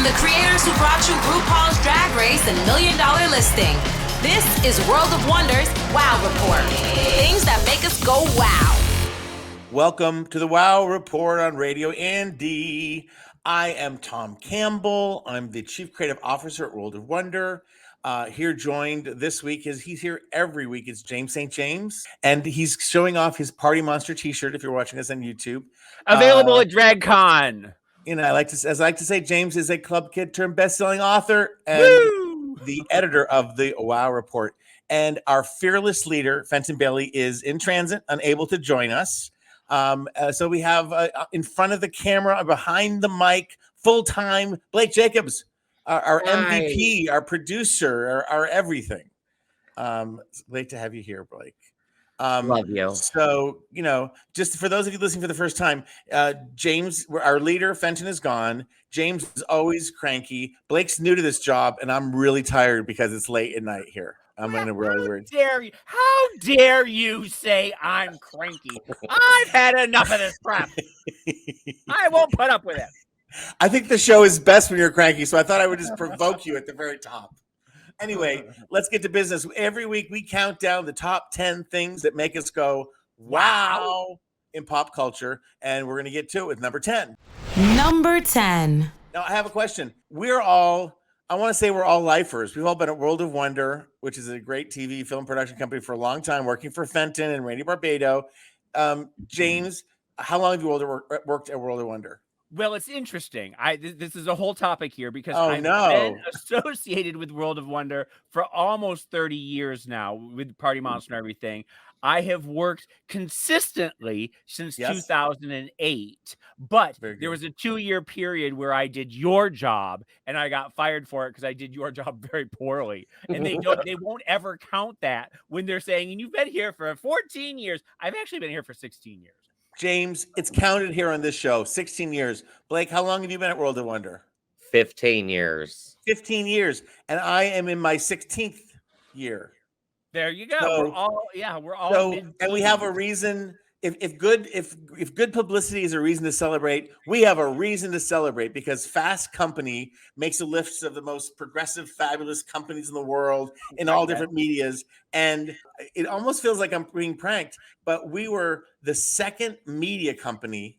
the creators who brought you RuPaul's Drag Race and $1 Million Listing. This is World of Wonder's Wow Report. Things that make us go wow. Welcome to the Wow Report on Radio Andy. I am Tom Campbell. I'm the Chief Creative Officer at World of Wonder. Here joined this week he's here every week. It's James St. James, and he's showing off his Party Monster T-shirt. If you're watching us on YouTube, available at DragCon. You know, I like to say, James is a club kid turned best-selling author and the editor of the Wow Report. And our fearless leader, Fenton Bailey, is in transit, unable to join us. So we have in front of the camera, behind the mic, full-time Blake Jacobs. Our MVP, our producer, our everything. It's great to have you here, Blake. Love you. So, you know, just for those of you listening for the first time, James, our leader, Fenton, is gone. James is always cranky. Blake's new to this job, and I'm really tired because it's late at night here. I'm in a really weird. How dare you say I'm cranky? I've had enough of this crap. I won't put up with it. I think the show is best when you're cranky, so I thought I would just provoke you at the very top. Anyway, let's get to business. Every week we count down the top 10 things that make us go, wow, in pop culture, and we're going to get to it with number 10. Number 10. Now, I have a question. We're all lifers. We've all been at World of Wonder, which is a great TV film production company for a long time, working for Fenton and Randy Barbado. James, how long have you worked at World of Wonder? Well, it's interesting. This is a whole topic here because I've been associated with World of Wonder for almost 30 years now with Party Monster and everything. I have worked consistently since 2008, but there was a 2-year period where I did your job and I got fired for it because I did your job very poorly. And they won't ever count that when they're saying, and you've been here for 14 years. I've actually been here for 16 years. James, it's counted here on this show, 16 years. Blake, how long have you been at World of Wonder? 15 years. 15 years. And I am in my 16th year. There you go. We're all and we have a reason. If good publicity is a reason to celebrate, we have a reason to celebrate because Fast Company makes a list of the most progressive, fabulous companies in the world in all different medias. And it almost feels like I'm being pranked, but we were the second media company.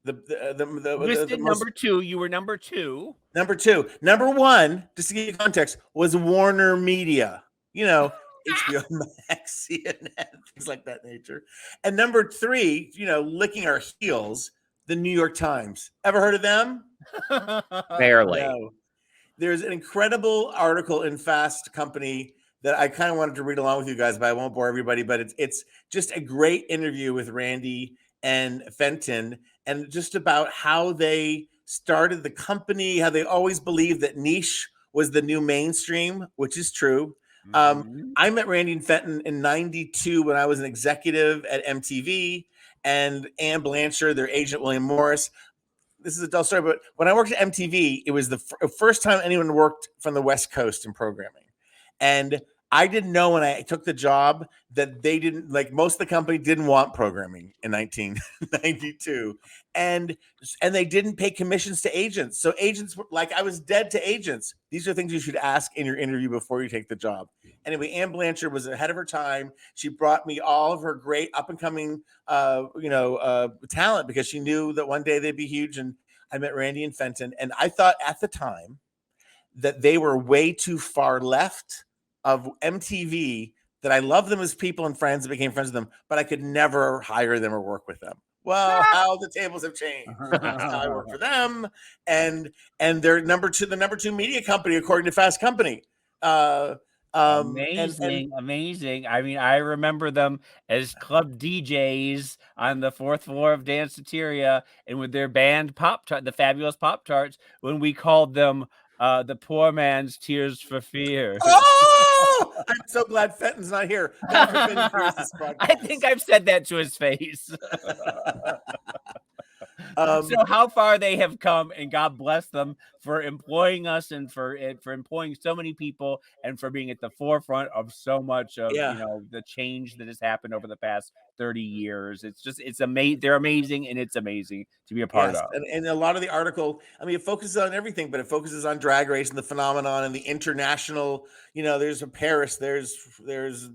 Listed number 2. You were number 2. Number 2. Number 1, just to give you context, was Warner Media. You know, HBO Max, CNN, things like that nature. And number 3, you know, licking our heels, the New York Times. Ever heard of them? Barely. No. There's an incredible article in Fast Company that I kind of wanted to read along with you guys, but I won't bore everybody. But it's just a great interview with Randy and Fenton, and just about how they started the company, how they always believed that niche was the new mainstream, which is true. I met Randy and Fenton in 92 when I was an executive at MTV, and Ann Blanchard, their agent, William Morris. This is a dull story, but when I worked at MTV, it was the first time anyone worked from the West Coast in programming. And I didn't know when I took the job that they didn't, like most of the company didn't want programming in 1992. And they didn't pay commissions to agents. So agents were like, I was dead to agents. These are things you should ask in your interview before you take the job. Anyway, Ann Blanchard was ahead of her time. She brought me all of her great up and coming, talent because she knew that one day they'd be huge. And I met Randy and Fenton. And I thought at the time that they were way too far left of MTV, that I love them as people and friends and became friends with them, but I could never hire them or work with them. Well, how the tables have changed. I work for them, and they're the number 2 media company according to Fast Company. Amazing. I mean, I remember them as club DJs on the 4th floor of Danceteria, and with their band the Fabulous Pop-Tarts, when we called them the poor man's Tears for Fear. Oh, I'm so glad Fenton's not here. I think I've said that to his face. So how far they have come, and God bless them for employing us and for employing so many people and for being at the forefront of so much of the change that has happened over the past 30 years. It's amazing. They're amazing, and it's amazing to be a part of. And a lot of the article, I mean, it focuses on everything, but it focuses on Drag Race and the phenomenon and the international, there's a Paris, there's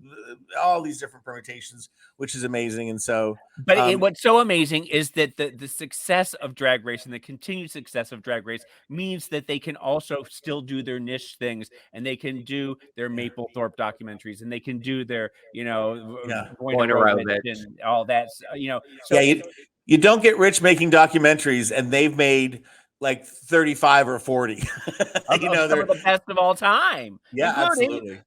all these different permutations, which is amazing. And so, but what's so amazing is that the success of Drag Race and the continued success of Drag Race means that they can also still do their niche things, and they can do their Mapplethorpe documentaries, and they can do their, Point and all that, So you don't get rich making documentaries, and they've made like 35 or 40. They're the best of all time. Yeah, absolutely.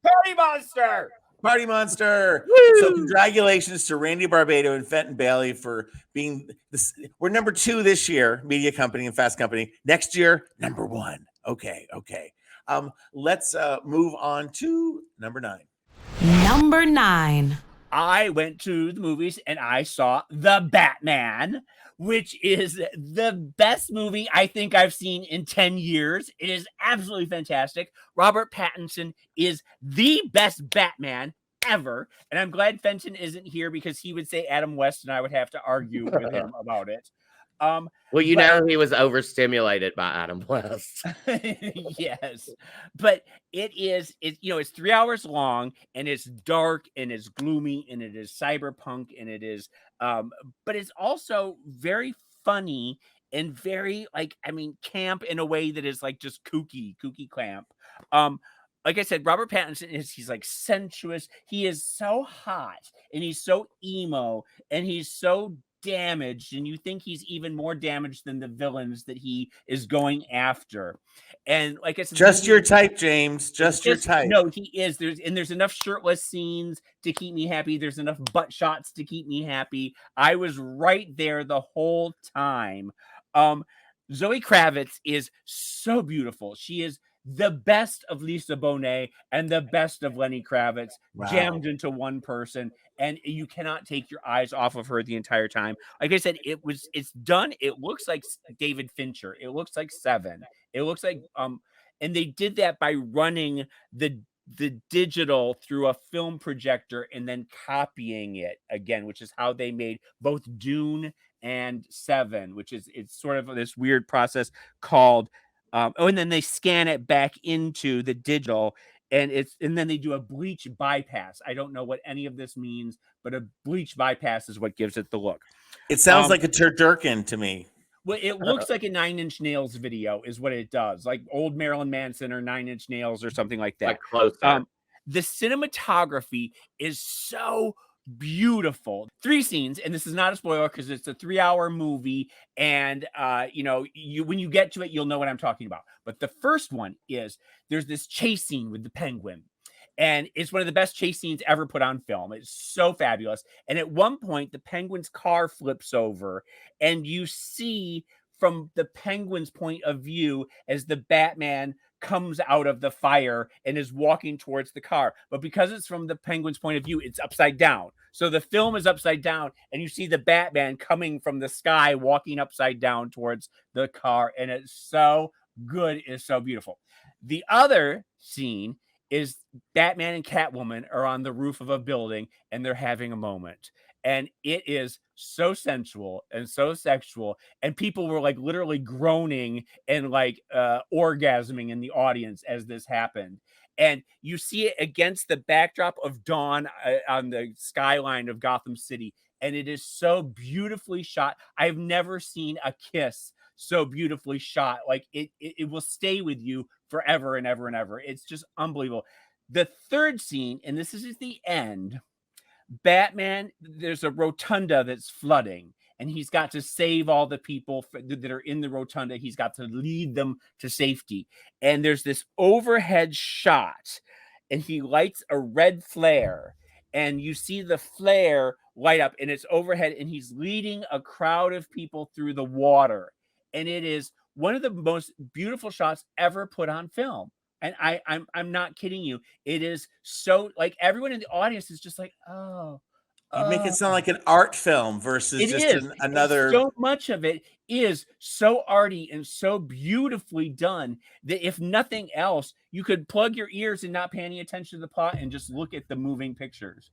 Party Monster. Woo! So congratulations to Randy Barbado and Fenton Bailey for being this. We're number 2 this year, Media Company and Fast Company. Next year, number 1. Okay. Let's move on to number 9. Number 9. I went to the movies and I saw The Batman, which is the best movie I think I've seen in 10 years. It is absolutely fantastic. Robert Pattinson is the best Batman ever. And I'm glad Fenton isn't here, because he would say Adam West and I would have to argue with him about it. He was overstimulated by Adam West. Yes, but it's 3 hours long, and it's dark, and it's gloomy, and it is cyberpunk, and it is but it's also very funny and very camp in a way that is like just kooky camp. Like I said, Robert Pattinson he's like sensuous. He is so hot, and he's so emo, and he's so damaged, and you think he's even more damaged than the villains that he is going after. And like I said, just your type, James. Just your type. No, he is. There's enough shirtless scenes to keep me happy. There's enough butt shots to keep me happy. I was right there the whole time. Zoe Kravitz is so beautiful. She is the best of Lisa Bonet and the best of Lenny Kravitz jammed into one person, and you cannot take your eyes off of her the entire time. Like I said, it's done. It looks like David Fincher. It looks like Seven. It looks like and they did that by running the digital through a film projector and then copying it again, which is how they made both Dune and Seven, which is it's sort of this weird process called and then they scan it back into the digital, and then they do a bleach bypass. I don't know what any of this means, but a bleach bypass is what gives it the look. It sounds like a turducken to me. Well, it looks like a 9 Inch Nails video is what it does, like old Marilyn Manson or 9 Inch Nails or something like that. Like closer. The cinematography is so beautiful. 3 scenes, and this is not a spoiler because it's a 3-hour movie, and when you get to it, you'll know what I'm talking about. But the first one is there's this chase scene with the penguin, and it's one of the best chase scenes ever put on film. It's so fabulous. And at one point, the penguin's car flips over, and you see from the penguin's point of view as the Batman comes out of the fire and is walking towards the car. But because it's from the penguin's point of view, it's upside down. So the film is upside down, and you see the Batman coming from the sky, walking upside down towards the car. And it's so good. It's so beautiful. The other scene is Batman and Catwoman are on the roof of a building, and they're having a moment. And it is so sensual and so sexual. And people were like literally groaning and like orgasming in the audience as this happened. And you see it against the backdrop of dawn on the skyline of Gotham City. And it is so beautifully shot. I've never seen a kiss so beautifully shot. Like it will stay with you forever and ever and ever. It's just unbelievable. The third scene, and this is at the end, Batman, there's a rotunda that's flooding, and he's got to save all the people that are in the rotunda. He's got to lead them to safety. And there's this overhead shot, and he lights a red flare, and you see the flare light up, and it's overhead, and he's leading a crowd of people through the water. And it is one of the most beautiful shots ever put on film. And I'm not kidding you. It is so, like, everyone in the audience is just like, oh. You make it sound like an art film versus another. So much of it is so arty and so beautifully done that if nothing else, you could plug your ears and not pay any attention to the plot and just look at the moving pictures.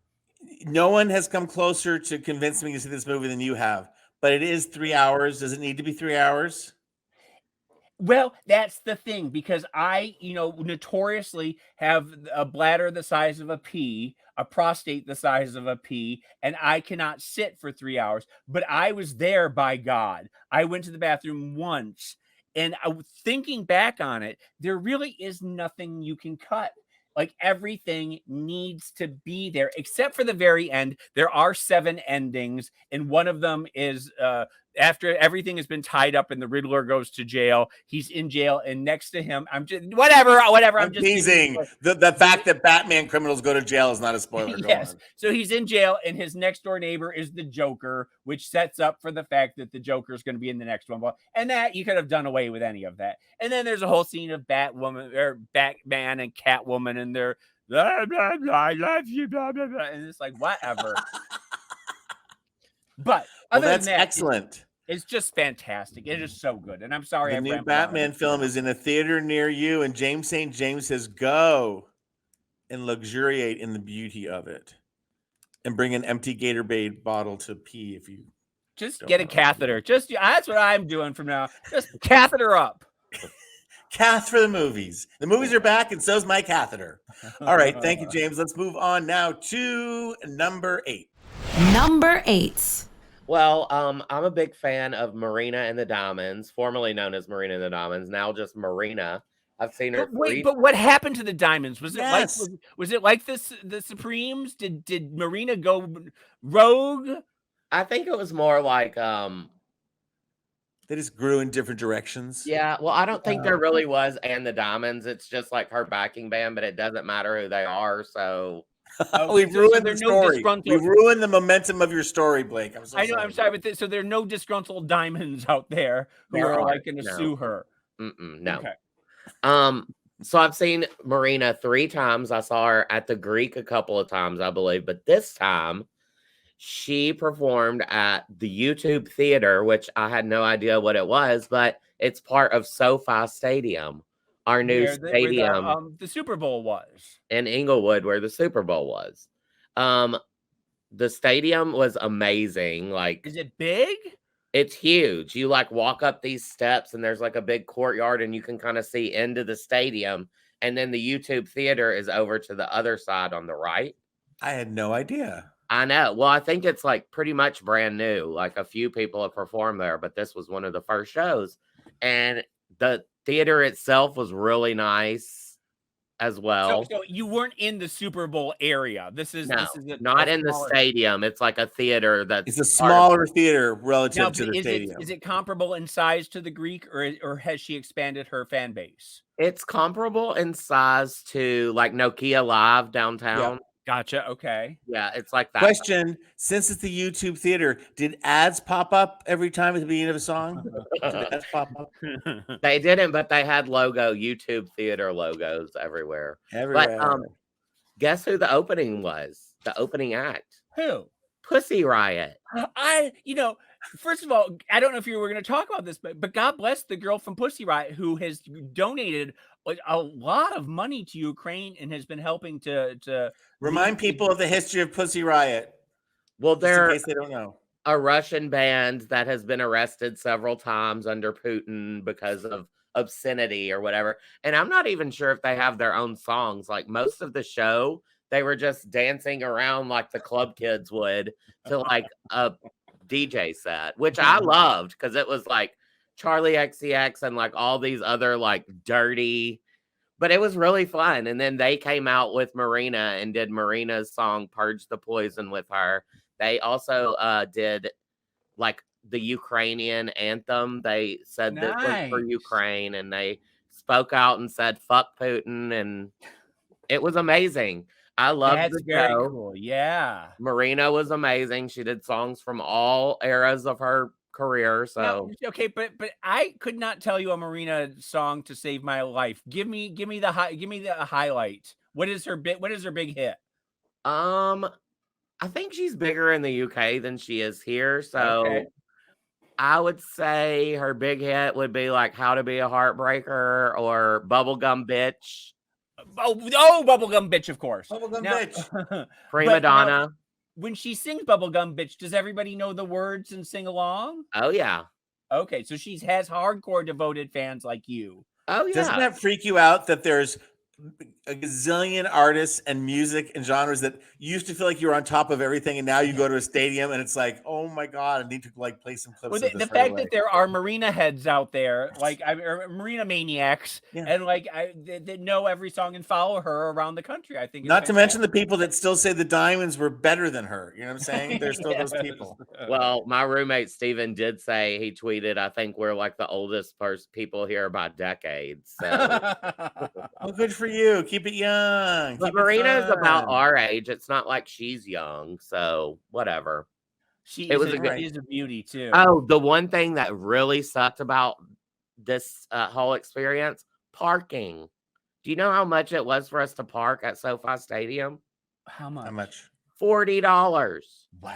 No one has come closer to convincing me to see this movie than you have, but it is 3 hours. Does it need to be 3 hours? Well, that's the thing, because I, notoriously have a bladder the size of a pea, a prostate the size of a pea, and I cannot sit for 3 hours. But I was there, by God. I went to the bathroom once, and thinking back on it, there really is nothing you can cut. Like, everything needs to be there, except for the very end. There are 7 endings, and one of them is after everything has been tied up and the Riddler goes to jail. He's in jail, and next to him, I'm just whatever. I'm just teasing. The fact that Batman criminals go to jail is not a spoiler. Yes. So he's in jail, and his next door neighbor is the Joker, which sets up for the fact that the Joker is going to be in the next one. And that you could have done away with any of that. And then there's a whole scene of Batwoman or Batman and Catwoman, and they're blah, blah, blah, I love you, blah, blah, blah. And it's like, whatever. But other that's than that, excellent. It's just fantastic. It is so good. And I'm sorry. The new Batman film is in a theater near you, and James St. James says, go and luxuriate in the beauty of it. And bring an empty Gatorade bottle to pee if you just get a catheter. That's what I'm doing from now. Just catheter up. Cath for the movies. The movies are back, and so's my catheter. All right. Thank you, James. Let's move on now to number 8. Number 8. Well, I'm a big fan of Marina and the Diamonds, formerly known as Marina and the Diamonds, now just Marina. I've seen her. But what happened to the Diamonds? Was it like this? The Supremes? Did Marina go rogue? I think it was more like they just grew in different directions. Yeah, well, I don't think there really was and the Diamonds. It's just like her backing band, but it doesn't matter who they are. So we've ruined the story. We've ruined the momentum of your story, Blake. I'm sorry. I'm sorry, but so there are no disgruntled diamonds out there who are like going to sue her. No. Okay. So I've seen Marina 3 times. I saw her at the Greek a couple of times, I believe, but this time she performed at the YouTube Theater, which I had no idea what it was, but it's part of SoFi Stadium, our new stadium. Where the Super Bowl was. In Inglewood, where the Super Bowl was. The stadium was amazing. Like, is it big? It's huge. You like walk up these steps and there's like a big courtyard and you can kind of see into the stadium. And then the YouTube Theater is over to the other side on the right. I had no idea. I know. Well, I think it's like pretty much brand new. Like a few people have performed there, but this was one of the first shows. And the theater itself was really nice as well. So you weren't in the Super Bowl area. This is not in the stadium. It's like a theater it's a smaller theater relative to the stadium. Is it comparable in size to the Greek, or has she expanded her fan base? It's comparable in size to like Nokia Live downtown. Yep. Gotcha. Okay. Yeah, it's like that. Question: since it's the YouTube Theater, did ads pop up every time at the beginning of a song? Did ads pop up? They didn't, but they had YouTube Theater logos everywhere. But guess who the opening was? The opening act. Who? Pussy Riot. First of all, I don't know if you were going to talk about this, but God bless the girl from Pussy Riot who has donated a lot of money to Ukraine and has been helping to remind people of the history of Pussy Riot. Well, they're, in case they don't know, a Russian band that has been arrested several times under Putin because of obscenity or whatever. And I'm not even sure if they have their own songs. Like most of the show, they were just dancing around like the club kids would to like a DJ set, which I loved because it was like Charlie XCX and like all these other like dirty, but it was really fun. And then they came out with Marina and did Marina's song Purge the Poison with her. They also did like the Ukrainian anthem. They said this was for Ukraine and they spoke out and said fuck Putin, and it was amazing. I loved the show. Cool. Yeah. Marina was amazing. She did songs from all eras of her career. So okay, but I could not tell you a Marina song to save my life. Give me the highlight. What is her big hit? I think she's bigger in the UK than she is here. So I would say her big hit would be like How to Be a Heartbreaker or Bubblegum Bitch. Oh, Bubblegum Bitch, of course. Bubblegum Bitch. Prima Donna. when she sings Bubblegum Bitch, does everybody know the words and sing along? Oh, yeah. Okay, so she has hardcore devoted fans like you. Oh, yeah. Doesn't that freak you out that there's a gazillion artists and music and genres that you used to feel like you were on top of everything, and now you go to a stadium and it's like, oh my God, I need to like play some clips. Well, the fact that there are Marina heads out there, like Marina maniacs, and like that know every song and follow her around the country, I think. Not to mention the people that still say the Diamonds were better than her. You know what I'm saying? There's still those people. Well, my roommate Steven did say, he tweeted, I think we're like the oldest people here by decades. So. Well, good for you. Keep it young. But Marina is about our age. It's not like she's young, so whatever. She is a beauty too. Oh, the one thing that really sucked about this whole experience, parking. Do you know how much it was for us to park at SoFi Stadium? How much? $40. Wow.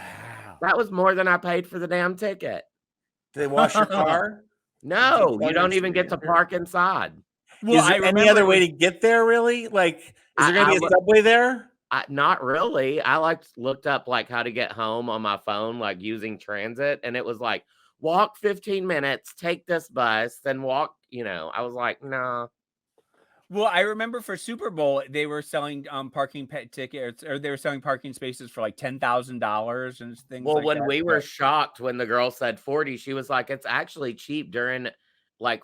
That was more than I paid for the damn ticket. Did they wash your car? No, you don't even get to park inside. Well, is there any other way to get there, really? Like, is there going to be a subway there? Not really. I looked up how to get home on my phone, using transit, and it was walk 15 minutes, take this bus, then walk. I was like, nah. Well, I remember for Super Bowl they were selling parking tickets, or they were selling parking spaces for $10,000 and things. Well, when we were shocked when the girl said 40, she was like, it's actually cheap during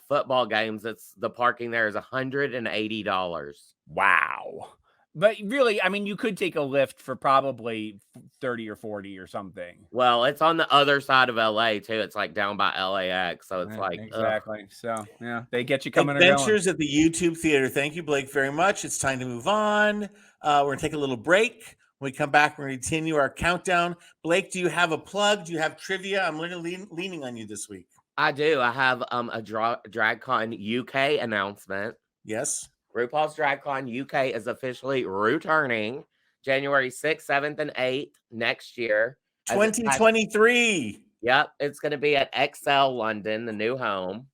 football games. It's the parking there is $180. Wow. But really, I mean, you could take a Lyft for probably 30 or 40 or something. Well, it's on the other side of LA too. It's down by LAX. So it's exactly. Ugh. So yeah, they get you coming. Adventures at the YouTube Theater. Thank you, Blake, very much. It's time to move on. We're gonna take a little break. When we come back, we're gonna continue our countdown. Blake, do you have a plug? Do you have trivia? I'm leaning on you this week. I do. I have a DragCon UK announcement. Yes. RuPaul's DragCon UK is officially returning January 6th, 7th, and 8th next year. 2023. Yep. It's going to be at Exiles London, the new home.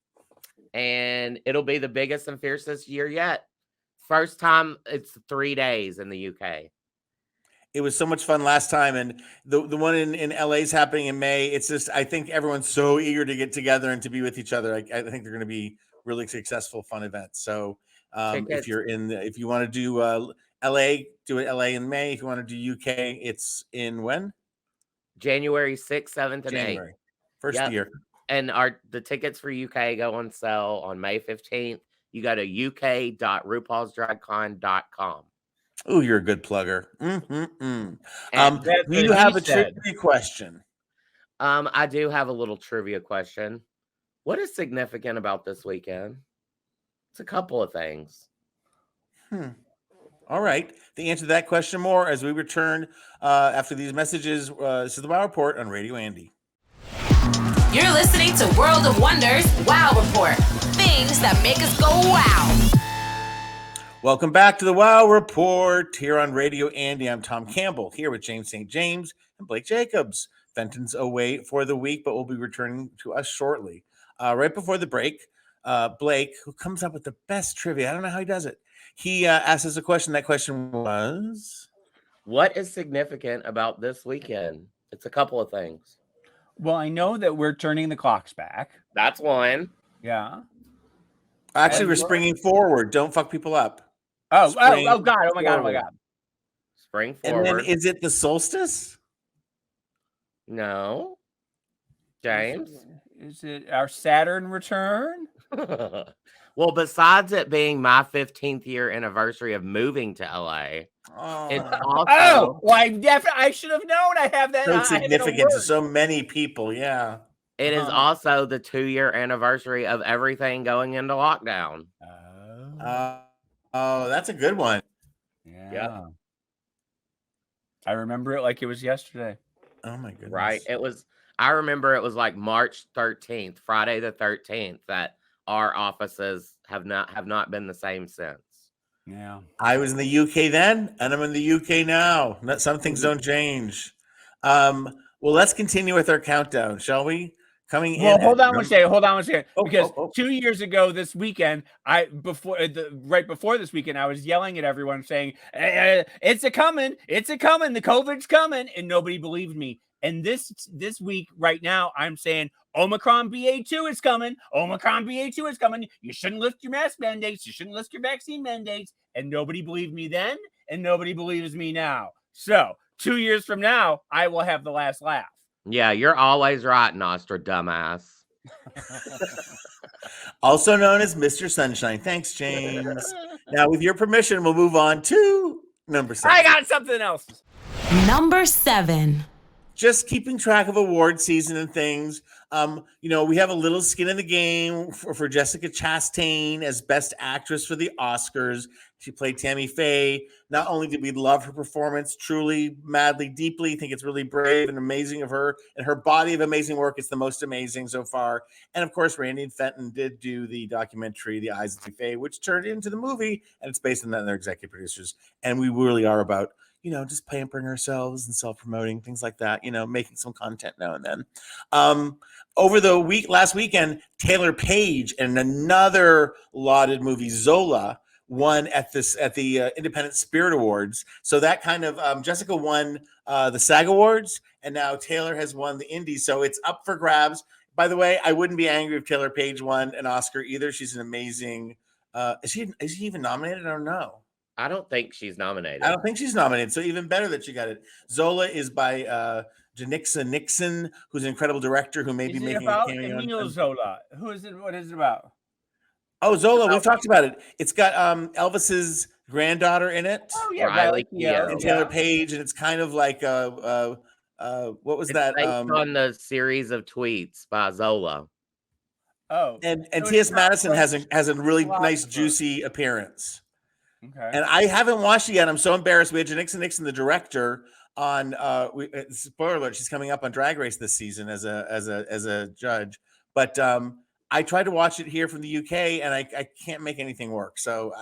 And it'll be the biggest and fiercest year yet. First time it's 3 days in the UK. It was so much fun last time. And the one in LA is happening in May. It's just, I think everyone's so eager to get together and to be with each other. I think they're going to be really successful, fun events. So if you want to do LA, do it LA in May. If you want to do UK, it's in when? January 6th, 7th, and 8th. First year. And the tickets for UK go on sale on May 15th. You go to uk.rupaulsdragcon.com. Oh, you're a good plugger. Do you have a trivia question? I do have a little trivia question. What is significant about this weekend? It's a couple of things. All right. The answer to that question more as we return after these messages. This is the Wow Report on Radio Andy. You're listening to World of Wonders Wow Report. Things that make us go wow. Welcome back to the Wow Report here on Radio Andy. I'm Tom Campbell here with James St. James and Blake Jacobs. Fenton's away for the week, but will be returning to us shortly. Right before the break, Blake, who comes up with the best trivia, I don't know how he does it. He asked us a question. That question was, what is significant about this weekend? It's a couple of things. Well, I know that we're turning the clocks back. That's one. Yeah. Actually, we're springing forward. Don't fuck people up. Oh God. Oh my God. Spring forward. And then is it the solstice? No. James? Is it our Saturn return? Well, besides it being my 15th year anniversary of moving to LA, it's also I should have known. I have that. So significant to so many people. Yeah. It is also the 2-year anniversary of everything going into lockdown. Oh, that's a good one. Yeah. I remember it like it was yesterday. Oh my goodness. Right. I remember it was March 13th, Friday the 13th, that our offices have not been the same since. Yeah. I was in the UK then, and I'm in the UK now. Some things don't change. Well, let's continue with our countdown, shall we? coming in. Well, hold on one second. Because oh. 2 years ago this weekend, right before this weekend, I was yelling at everyone saying, "It's a coming, the COVID's coming," and nobody believed me. And this week, right now, I'm saying Omicron BA2 is coming. Omicron BA2 is coming. You shouldn't lift your mask mandates. You shouldn't lift your vaccine mandates. And nobody believed me then, and nobody believes me now. So 2 years from now, I will have the last laugh. Yeah, you're always right, Nostra dumbass. Also known as Mr. Sunshine. Thanks, James. Now, with your permission, we'll move on to number 7. I got something else. Number 7. Just keeping track of award season and things. We have a little skin in the game for Jessica Chastain as Best Actress for the Oscars. She played Tammy Faye. Not only did we love her performance, truly, madly, deeply, think it's really brave and amazing of her, and her body of amazing work. It's the most amazing so far. And of course, Randy and Fenton did do the documentary, The Eyes of Tammy Faye, which turned into the movie, and it's based on that and their executive producers. And we really are about just pampering ourselves and self-promoting, things like that, making some content now and then. Over the last weekend, Taylor Page and another lauded movie, Zola, won at the Independent Spirit Awards. So that kind of, Jessica won the SAG Awards, and now Taylor has won the Indies. So it's up for grabs. By the way, I wouldn't be angry if Taylor Page won an Oscar either. She's an amazing, is she even nominated? I don't know. I don't think she's nominated. I don't think she's nominated. So even better that she got it. Zola is by Janixa Nixon, who's an incredible director who may be making a cameo. Emilio Zola. Who is it? What is it about? Oh, Zola. We've talked about it. It's got Elvis's granddaughter in it. Oh yeah, Riley Keough. And Taylor Page, and it's kind of like what was that? Based on the series of tweets by Zola. Oh, and T.S. Madison has a really nice juicy appearance. Okay. And I haven't watched it yet. I'm so embarrassed. We had Janixa Nixon, the director, on spoiler alert, she's coming up on Drag Race this season as a judge. But I tried to watch it here from the UK, and I can't make anything work. So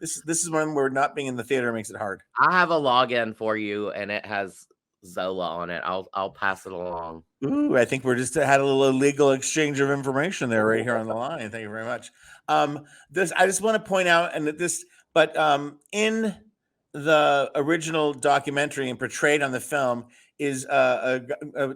this is one where not being in the theater makes it hard. I have a login for you, and it has Zola on it. I'll pass it along. Ooh, I think we're just had a little illegal exchange of information there right here on the line. Thank you very much. I just want to point out, and that this. But in the original documentary and portrayed on the film is a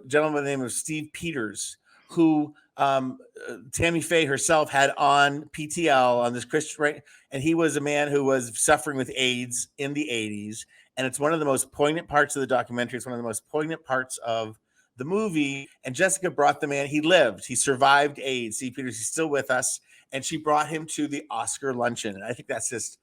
gentleman by the name of Steve Peters, who Tammy Faye herself had on PTL on this Christian, right? And he was a man who was suffering with AIDS in the 80s. And it's one of the most poignant parts of the documentary. It's one of the most poignant parts of the movie. And Jessica brought the man. He lived. He survived AIDS. Steve Peters, he's still with us. And she brought him to the Oscar luncheon. And I think that's just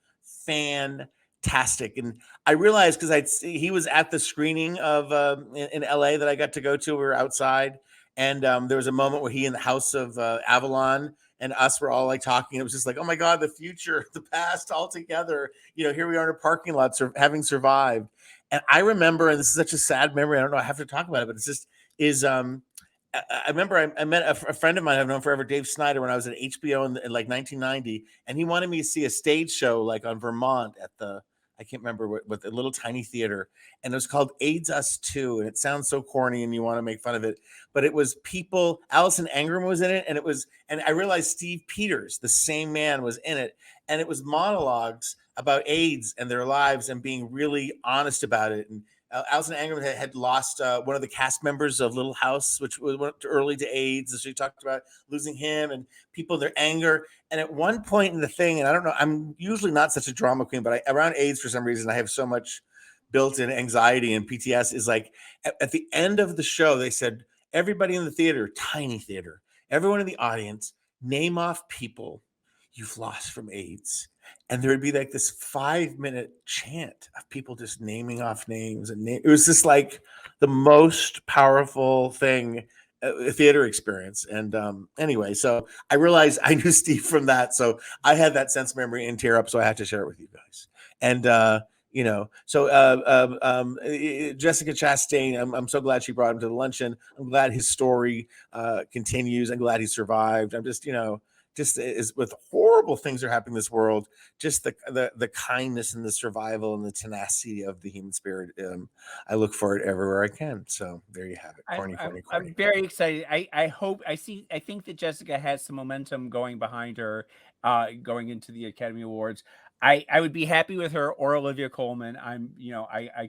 fantastic. And I realized because he was at the screening of in LA that I got to go to. We were outside, and there was a moment where he in the house of Avalon and us were all like talking. It was just like, oh my God, the future, the past, all together. Here we are in a parking lot, having survived. And I remember, and this is such a sad memory. I don't know. I have to talk about it, but it's just I remember I met a friend of mine I've known forever, Dave Snyder, when I was at HBO in like 1990, and he wanted me to see a stage show like on Vermont at I can't remember what the little tiny theater, and it was called AIDS Us 2, and it sounds so corny and you want to make fun of it, but it was people. Allison Ingram was in it, and I realized Steve Peters, the same man, was in it, and it was monologues about AIDS and their lives and being really honest about it. And Allison Ingram had lost one of the cast members of Little House, which went early to AIDS. So she talked about losing him and people, their anger. And at one point in the thing, and I don't know, I'm usually not such a drama queen, but around AIDS, for some reason, I have so much built-in anxiety and PTS, is like at the end of the show, they said, everybody in the theater, tiny theater, everyone in the audience, name off people you've lost from AIDS. And there would be like this 5-minute chant of people just naming off names. And it was just like the most powerful thing, a theater experience. And anyway, so I realized I knew Steve from that. So I had that sense memory and tear up. So I had to share it with you guys. And, Jessica Chastain, I'm so glad she brought him to the luncheon. I'm glad his story continues. I'm glad he survived. I'm just, just is with horrible things are happening in this world, just the kindness and the survival and the tenacity of the human spirit. I look for it everywhere I can. So there you have it. Corny. I'm very excited. I hope I think that Jessica has some momentum going behind her, going into the Academy Awards. I would be happy with her or Olivia Colman. I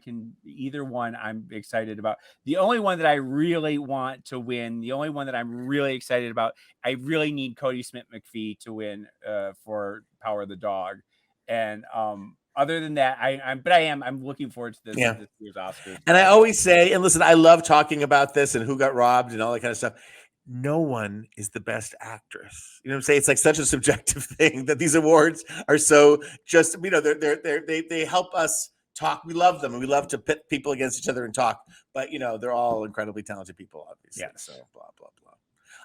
can either one. I'm excited about. The only one that I really want to win, the only one that I'm really excited about, I really need Cody Smith-McPhee to win for Power of the Dog. And other than that, I'm looking forward to this year's Oscars. And I always say, and listen, I love talking about this and who got robbed and all that kind of stuff. No one is the best actress. You know what I'm saying? It's like such a subjective thing that these awards are so just, they help us talk. We love them and we love to pit people against each other and talk, but they're all incredibly talented people, obviously. Yeah. So blah, blah,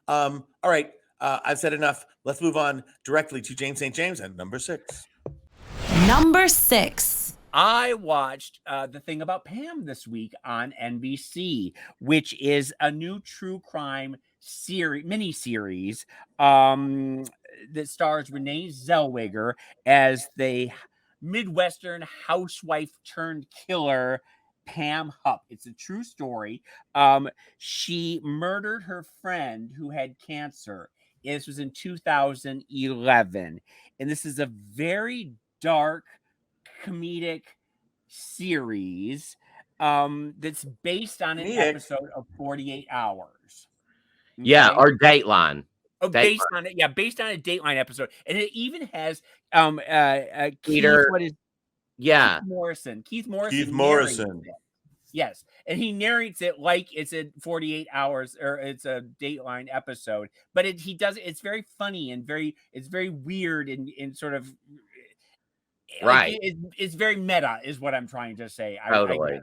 blah. All right. I've said enough. Let's move on directly to James St. James and number 6. Number 6. I watched The Thing About Pam this week on NBC, which is a new true crime mini-series that stars Renee Zellweger as the Midwestern housewife turned killer Pam Hupp. It's a true story. She murdered her friend who had cancer. This was in 2011, and this is a very dark comedic series that's based on an episode of 48 Hours. Okay? Yeah, or Dateline. Oh, based on a Dateline episode. And it even has Keith Morrison. Keith Morrison. Yes. And he narrates it like it's a 48 Hours or it's a Dateline episode. But it's very funny and it's very weird and sort of right. It's very meta, is what I'm trying to say. Totally.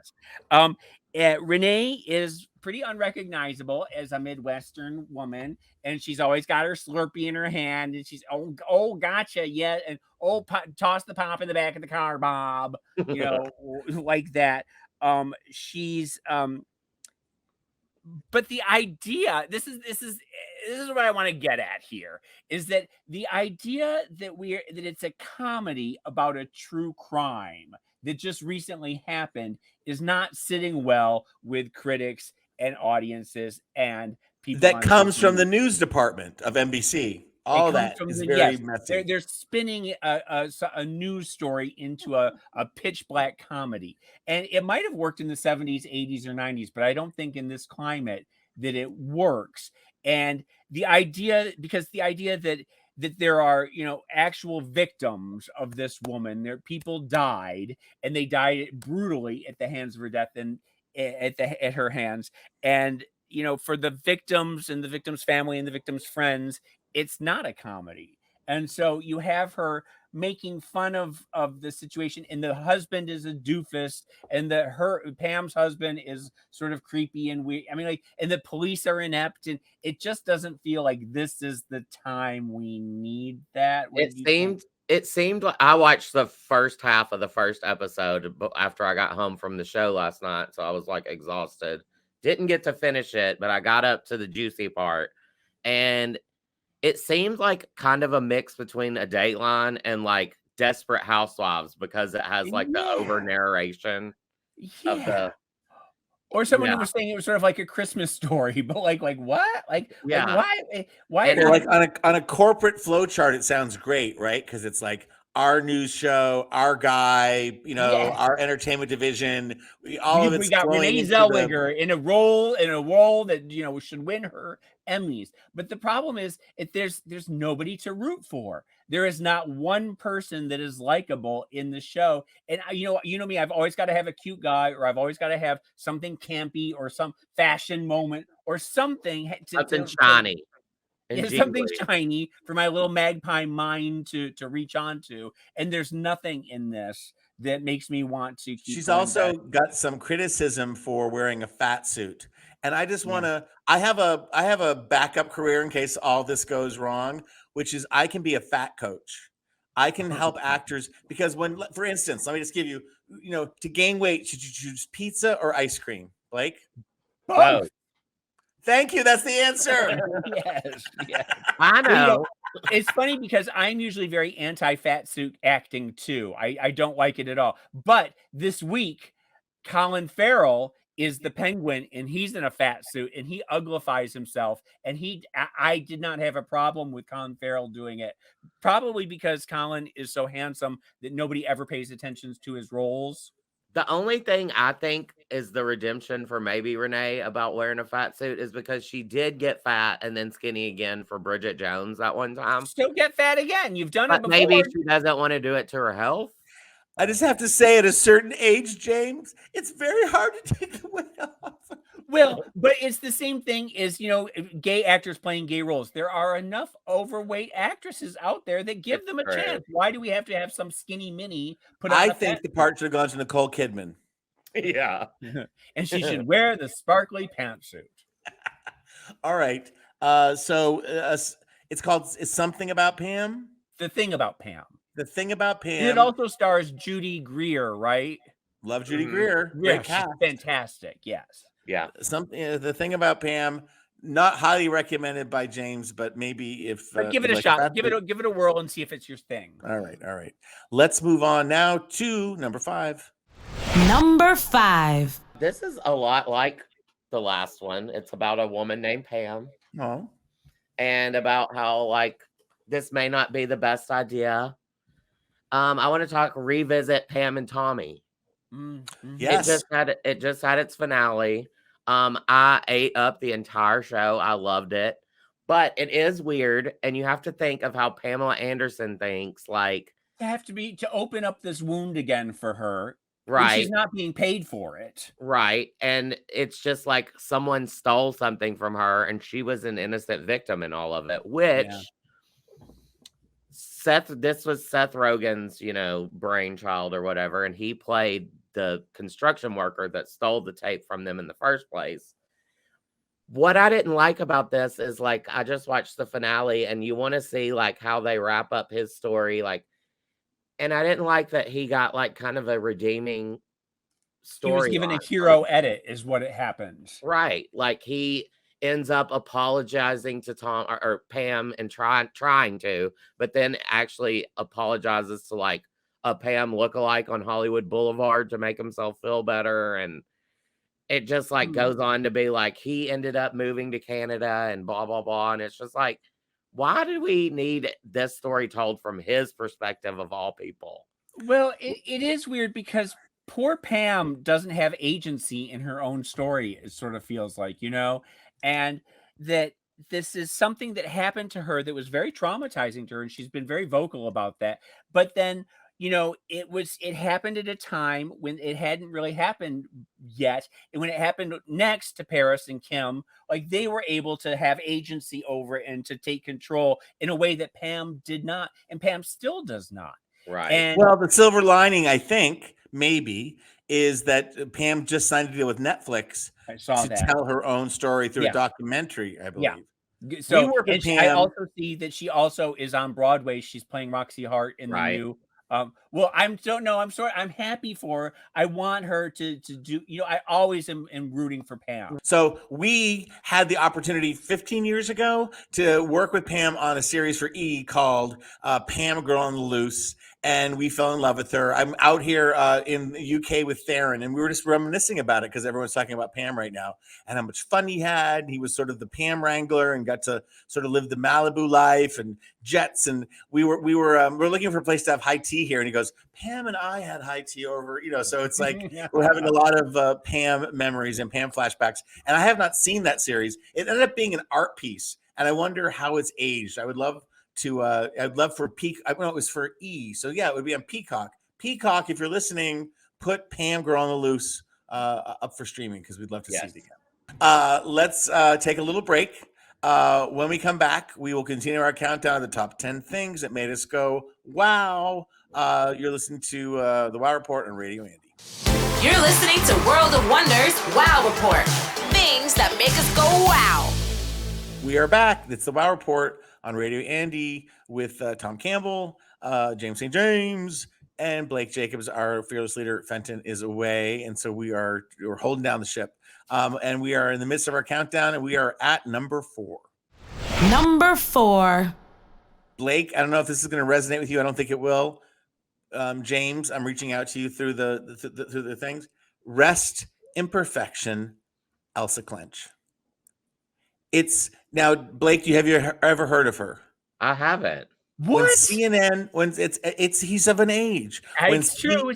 Renee is pretty unrecognizable as a Midwestern woman, and she's always got her Slurpee in her hand, and she's gotcha, yeah, and toss the pop in the back of the car, Bob, like that. But the idea, this is what I want to get at here, is that the idea that it's a comedy about a true crime that just recently happened is not sitting well with critics and audiences and people. That comes from the news department of NBC. All that is very messy. They're spinning a news story into a pitch black comedy. And it might have worked in the 70s, 80s, or 90s, but I don't think in this climate that it works. And the idea that there are, actual victims of this woman, people died, and they died brutally at the hands of her death and at her hands. And, for the victims and the victim's family and the victim's friends, it's not a comedy. And so you have her making fun of the situation, and the husband is a doofus, and Pam's husband is sort of creepy and weird. I mean, and the police are inept, and it just doesn't feel like this is the time we need that. It seemed like I watched the first half of the first episode after I got home from the show last night, so I was exhausted. Didn't get to finish it, but I got up to the juicy part, and it seemed like kind of a mix between a Dateline and Desperate Housewives, because it has the over narration of the. Or someone was saying it was sort of like a Christmas story, but what? Why? On a corporate flow chart, it sounds great, right? Because it's our news show, our guy, our entertainment division. We got Renee Zellweger in a role that should win her Emmys. But the problem is, there's nobody to root for. There is not one person that is likable in the show. And you know me, I've always got to have a cute guy, or I've always got to have something campy or some fashion moment or something. Something shiny. Something shiny for my little magpie mind to reach onto. And there's nothing in this that makes me want to keep. She's also got some criticism for wearing a fat suit. And I just want to, I have a backup career in case all this goes wrong, which is I can be a fat coach. I can help actors, because for instance, let me just give you, to gain weight, should you choose pizza or ice cream? Blake? Both. Thank you. That's the answer. Yes. I know. It's funny because I'm usually very anti-fat suit acting too. I don't like it at all. But this week, Colin Farrell is the Penguin, and he's in a fat suit, and he uglifies himself. And I did not have a problem with Colin Farrell doing it, probably because Colin is so handsome that nobody ever pays attention to his roles. The only thing I think is the redemption for maybe Renee about wearing a fat suit is because she did get fat and then skinny again for Bridget Jones that one time. Still get fat again. You've done it before. Maybe she doesn't want to do it to her health. I just have to say, at a certain age, James, it's very hard to take the weight off. Well, but it's the same thing as, gay actors playing gay roles. There are enough overweight actresses out there that give them a chance. Why do we have to have some skinny mini put on? I think the part should have gone to Nicole Kidman. Yeah. And she should wear the sparkly pantsuit. All right. So it's called Something About Pam? The Thing About Pam. The Thing About Pam. And it also stars Judy Greer, right? Love Judy Greer. Yeah, she's fantastic. Yes. Yeah. The Thing About Pam, not highly recommended by James, but maybe if give it a shot. Give it a whirl and see if it's your thing. All right. Let's move on now to number 5. Number 5. This is a lot like the last one. It's about a woman named Pam. Oh. And about how this may not be the best idea. I want to revisit Pam and Tommy. Mm-hmm. Yes. It just had its finale. I ate up the entire show. I loved it. But it is weird, and you have to think of how Pamela Anderson thinks. You have to open up this wound again for her. Right. She's not being paid for it. Right. And it's just like someone stole something from her, and she was an innocent victim in all of it, which this was Seth Rogen's, brainchild or whatever, and he played the construction worker that stole the tape from them in the first place. What I didn't like about this is I just watched the finale, and you want to see how they wrap up his story, and I didn't like that he got kind of a redeeming story. He was given a hero edit is what it happened. Right. He ends up apologizing to Tom or Pam and trying to, but then actually apologizes to a Pam lookalike on Hollywood Boulevard to make himself feel better. And it just goes on to be he ended up moving to Canada and blah, blah, blah. And it's just why do we need this story told from his perspective of all people? Well, it is weird because poor Pam doesn't have agency in her own story. It sort of feels and that this is something that happened to her that was very traumatizing to her. And she's been very vocal about that. But then, it happened at a time when it hadn't really happened yet. And when it happened next to Paris and Kim, they were able to have agency over it and to take control in a way that Pam did not. And Pam still does not. Right. And well, the silver lining, I think, maybe, is that Pam just signed a deal with Netflix to tell her own story through a documentary, I believe. Yeah. So I also see that she also is on Broadway. She's playing Roxy Hart in the new. I'm sorry. I'm happy for her. I want her to do, I always am rooting for Pam. So we had the opportunity 15 years ago to work with Pam on a series for E called Pam Girl on the Loose. And we fell in love with her. I'm out here in the UK with Theron, and we were just reminiscing about it because everyone's talking about Pam right now and how much fun he had. He was sort of the Pam wrangler and got to sort of live the Malibu life and jets. And we're looking for a place to have high tea here. And he goes, Pam and I had high tea over, so it's we're having a lot of Pam memories and Pam flashbacks. And I have not seen that series. It ended up being an art piece, and I wonder how it's aged. I'd love for Peacock. It was for E. So yeah, it would be on Peacock. Peacock, if you're listening, put Pam Girl on the Loose up for streaming because we'd love to see it again. Let's take a little break. When we come back, we will continue our countdown of the top 10 things that made us go, wow. You're listening to the Wow Report on Radio Andy. You're listening to World of Wonders Wow Report. Things that make us go wow. We are back. It's the Wow Report on Radio Andy with Tom Campbell, James St. James, And Blake Jacobs, our fearless leader, Fenton, is away. And so we're holding down the ship. And we are in the midst of our countdown, and we are at number 4. Number 4. Blake, I don't know if this is going to resonate with you. I don't think it will. James, I'm reaching out to you through the things. Rest Imperfection, Elsa Klensch. It's now, Blake. Have you ever heard of her? I haven't. What? When CNN, when it's he's of an age. It's true.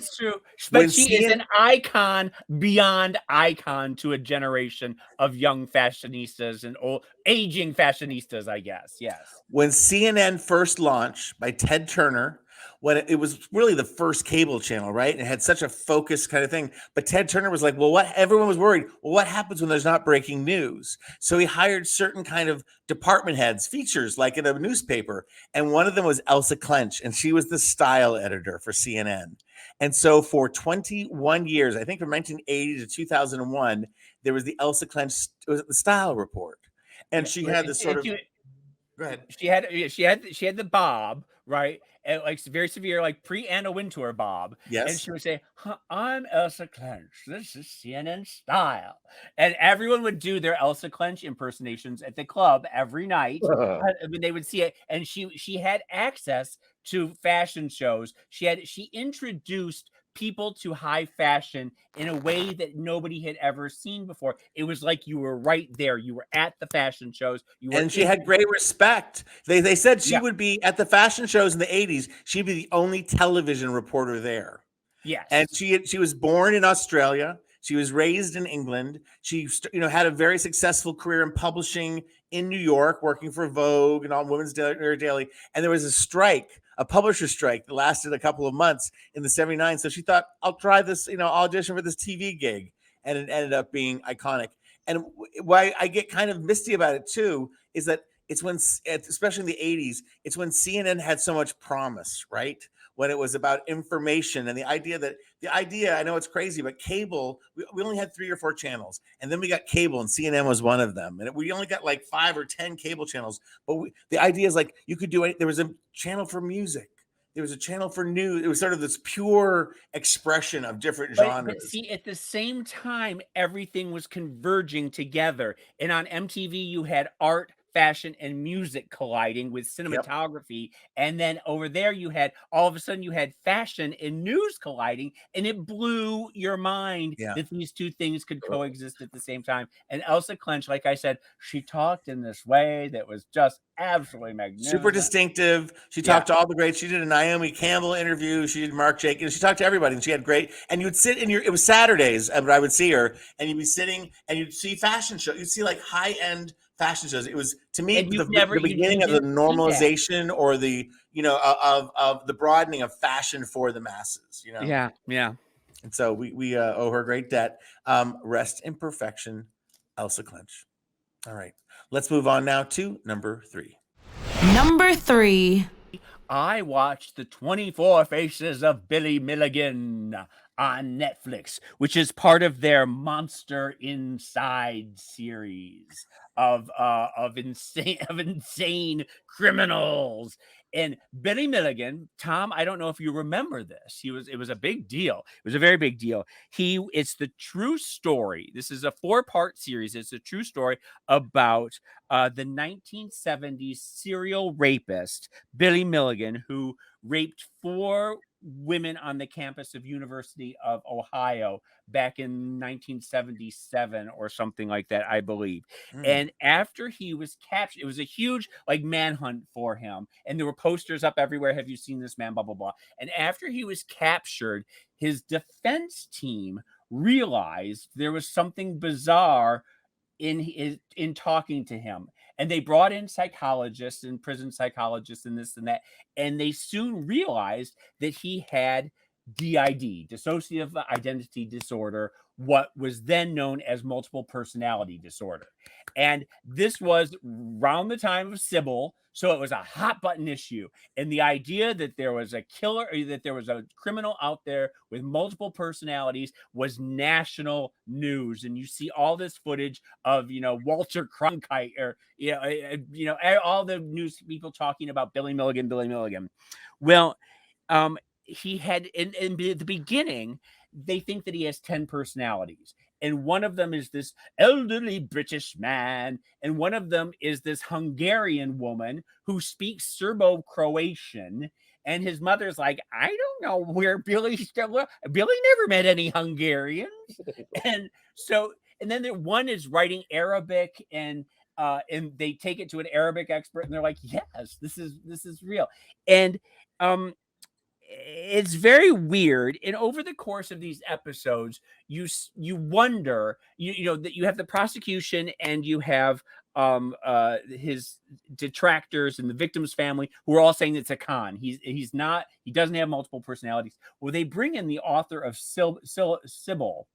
But she is an icon beyond icon to a generation of young fashionistas and old aging fashionistas, I guess. Yes. When CNN first launched by Ted Turner, when it was really the first cable channel, right? And it had such a focused kind of thing. But Ted Turner was like, well, everyone was worried. Well, what happens when there's not breaking news? So he hired certain kind of department heads, features like in a newspaper. And one of them was Elsa Klensch, and she was the style editor for CNN. And so for 21 years, I think from 1980 to 2001, there was the Elsa Klensch, the style report. And she had this sort of... Go ahead. She had the bob, right? And like very severe, like pre-Anna Wintour bob. Yes. And she would say, I'm Elsa Klensch. This is CNN style. And everyone would do their Elsa Klensch impersonations at the club every night. I mean, they would see it. And she had access to fashion shows. She introduced people to high fashion in a way that nobody had ever seen before. It was like you were right there. You were at the fashion shows. And she had great respect. They said she would be at the fashion shows in the 80s. She'd be the only television reporter there. Yes. And she was born in Australia. She was raised in England. She had a very successful career in publishing in New York, working for Vogue and on Women's Daily. And there was a strike, a publisher strike that lasted a couple of months in the 79. So she thought, I'll try this, audition for this TV gig. And it ended up being iconic. And why I get kind of misty about it too, is that it's when, especially in the 80s, it's when CNN had so much promise, right? When it was about information and the idea, I know it's crazy, but cable, we only had 3 or 4 channels. And then we got cable and CNN was one of them. And we only got like 5 or 10 cable channels. But the idea is like you could do it. There was a channel for music. There was a channel for news. It was sort of this pure expression of different genres. But see, at the same time, everything was converging together. And on MTV, you had art, fashion, and music colliding with cinematography. Yep. And then over there, all of a sudden you had fashion and news colliding, and it blew your mind that these two things could coexist at the same time. And Elsa Klensch, like I said, she talked in this way that was just absolutely magnificent. Super distinctive. She talked to all the greats. She did a Naomi Campbell interview. She did Marc Jacobs. She talked to everybody, and she had great. And you'd sit it was Saturdays, but I would see her, and you'd be sitting, and you'd see fashion shows. You'd see like high-end fashion shows. It was, to me, the beginning of the normalization or the of the broadening of fashion for the masses. Yeah. And so we owe her great debt. Rest in perfection, Elsa Klensch. All right, let's move on now to number 3. Number 3. I watched the 24 Faces of Billy Milligan on Netflix, which is part of their Monster Inside series of insane criminals. And Billy Milligan, Tom, I don't know if you remember this. It was a big deal. It was a very big deal. It's the true story. This is a 4-part series. It's a true story about the 1970s serial rapist, Billy Milligan, who raped 4 women on the campus of University of Ohio back in 1977 or something like that, I believe. And after he was captured, it was a huge manhunt for him, and there were posters up everywhere. Have you seen this man? Blah blah blah. And after he was captured, his defense team realized there was something bizarre in talking to him. And they brought in psychologists and prison psychologists and this and that. And they soon realized that he had DID, dissociative identity disorder, what was then known as multiple personality disorder. And this was around the time of Sybil. So it was a hot button issue. And the idea that there was a killer, or that there was a criminal out there with multiple personalities, was national news. And you see all this footage of, Walter Cronkite, or, all the news people talking about Billy Milligan. Well, he had in the beginning, they think that he has 10 personalities. And one of them is this elderly British man. And one of them is this Hungarian woman who speaks Serbo-Croatian. And his mother's like, I don't know where Billy's still. Billy never met any Hungarians. And so, and then one is writing Arabic, and they take it to an Arabic expert, and they're like, yes, this is real. And it's very weird. And over the course of these episodes, you wonder, you know, that you have the prosecution and you have his detractors and the victim's family who are all saying it's a con. He doesn't have multiple personalities. Well, they bring in the author of Sybil,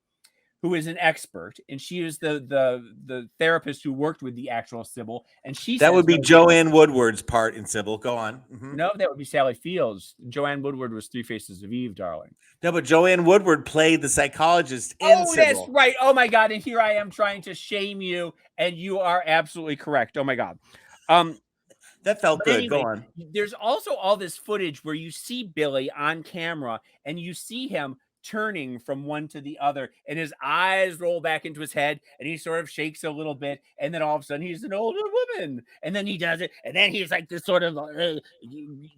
who is an expert, and she is the therapist who worked with the actual Sybil. And that would be Joanne Woodward's part in Sybil. Go on. Mm-hmm. No, that would be Sally Fields. Joanne Woodward was Three Faces of Eve, darling. No, but Joanne Woodward played the psychologist in Sybil. That's right. Oh my God! And here I am trying to shame you, and you are absolutely correct. Oh my God. That felt good. Anyway, go on. There's also all this footage where you see Billy on camera, and you see him turning from one to the other, and his eyes roll back into his head, and he sort of shakes a little bit, and then all of a sudden he's an older woman, and then he does it, and then he's like this sort of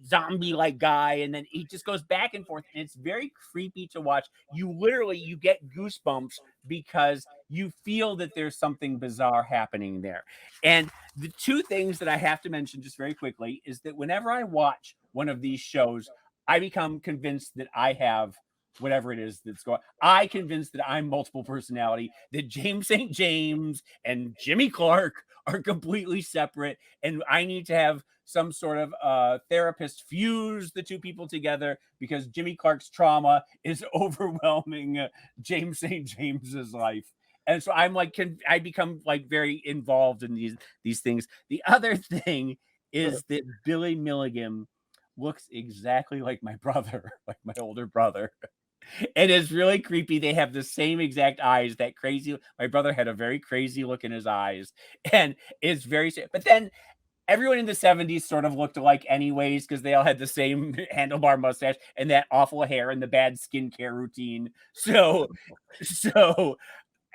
zombie-like guy, and then he just goes back and forth, and it's very creepy to watch. You get goosebumps because you feel that there's something bizarre happening there. And the two things that I have to mention just very quickly is that whenever I watch one of these shows, I become convinced that I have whatever it is that's going on. I convinced that I'm multiple personality, that James St. James and Jimmy Clark are completely separate, and I need to have some sort of therapist fuse the two people together because Jimmy Clark's trauma is overwhelming James St. James's life. And so I'm like, I become like very involved in these things. The other thing is that Billy Milligan looks exactly like my brother, like my older brother. And it's really creepy. They have the same exact eyes. That crazy. My brother had a very crazy look in his eyes, and it's very. But then everyone in the 70s sort of looked alike, anyways, because they all had the same handlebar mustache and that awful hair and the bad skincare routine. So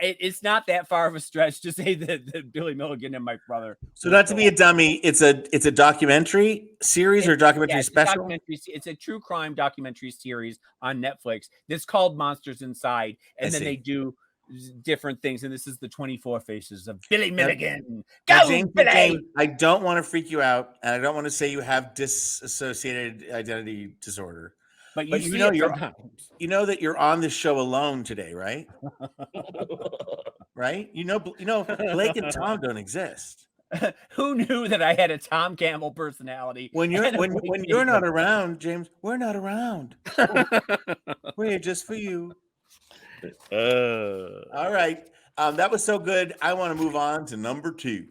it's not that far of a stretch to say that Billy Milligan and my brother. So not to be a dummy, it's a documentary series or documentary special? It's a true crime documentary series on Netflix that's called Monsters Inside. And then they do different things. And this is the 24 Faces of Billy Milligan. Go, James, Billy! James, I don't want to freak you out. And I don't want to say you have dissociated identity disorder. But you know that you're on this show alone today, right? Right? You know, Blake and Tom don't exist. Who knew that I had a Tom Campbell personality? When you're not around, James, we're not around. We're here just for you. All right. That was so good. I want to move on to number 2.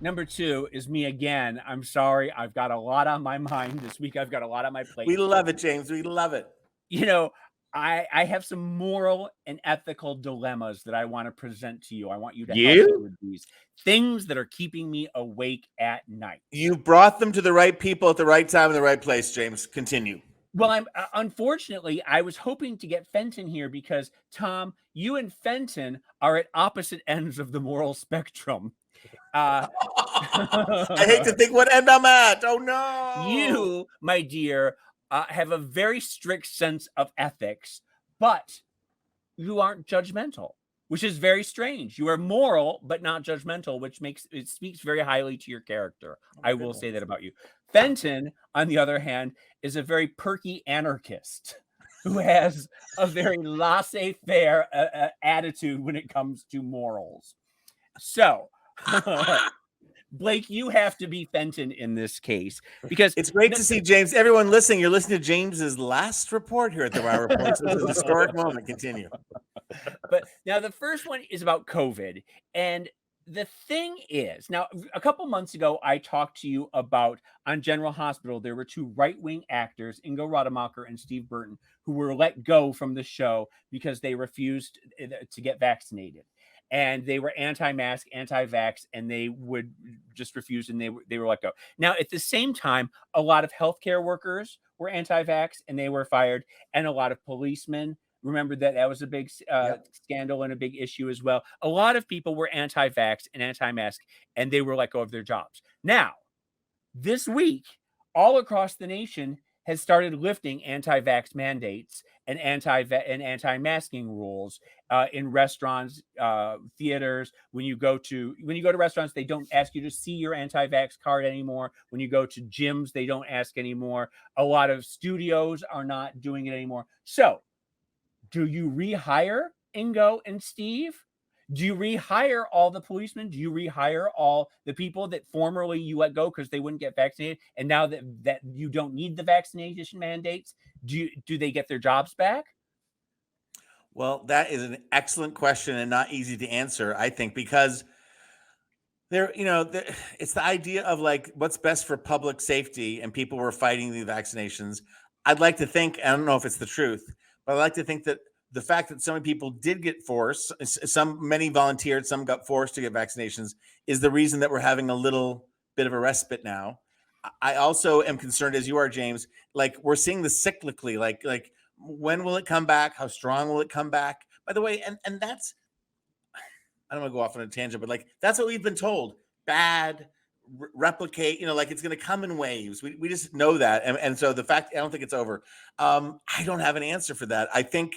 Number two is me again. I'm sorry. I've got a lot on my mind this week. I've got a lot on my plate. We love it, James. We love it. You know, I have some moral and ethical dilemmas that I want to present to you. I want you to help me with these things that are keeping me awake at night. You brought them to the right people at the right time in the right place, James. Continue. Well, unfortunately, I was hoping to get Fenton here because, Tom, you and Fenton are at opposite ends of the moral spectrum. I hate to think what end I'm at. Oh, no. You, my dear, have a very strict sense of ethics, but you aren't judgmental, which is very strange. You are moral, but not judgmental, which speaks very highly to your character. I will say that about you. Fenton, on the other hand, is a very perky anarchist who has a very laissez-faire attitude when it comes to morals. So, Blake, you have to be Fenton in this case because it's great to see James. Everyone listening, you're listening to James's last report here at the Riot Report. So it's a historic moment. Continue. But now the first one is about COVID. And the thing is, now a couple months ago, I talked to you about on General Hospital, there were 2 right-wing actors, Ingo Rademacher and Steve Burton, who were let go from the show because they refused to get vaccinated. and they were anti-mask, anti-vax, and they would just refuse, and they were let go. Now, at the same time, a lot of healthcare workers were anti-vax, and they were fired, and a lot of policemen. Remember that was a big scandal and a big issue as well. A lot of people were anti-vax and anti-mask, and they were let go of their jobs. Now, this week, all across the nation has started lifting anti-vax mandates and anti-masking rules in restaurants, theaters. When you go to restaurants, they don't ask you to see your anti-vax card anymore. When you go to gyms, they don't ask anymore. A lot of studios are not doing it anymore. So, do you rehire Ingo and Steve? Do you rehire all the policemen? Do you rehire all the people that formerly you let go because they wouldn't get vaccinated? And now that you don't need the vaccination mandates, do they get their jobs back? Well, that is an excellent question and not easy to answer, I think, because it's the idea of like what's best for public safety, and people were fighting the vaccinations. I'd like to think, I don't know if it's the truth, but I'd like to think that the fact that so many people did get forced, many volunteered, some got forced to get vaccinations, is the reason that we're having a little bit of a respite now. I also am concerned, as you are, James, like we're seeing this cyclically, like when will it come back? How strong will it come back? By the way, and that's, I don't want to go off on a tangent, but like, that's what we've been told. Bad, replicate, like it's going to come in waves. We just know that. And so the fact, I don't think it's over. I don't have an answer for that. I think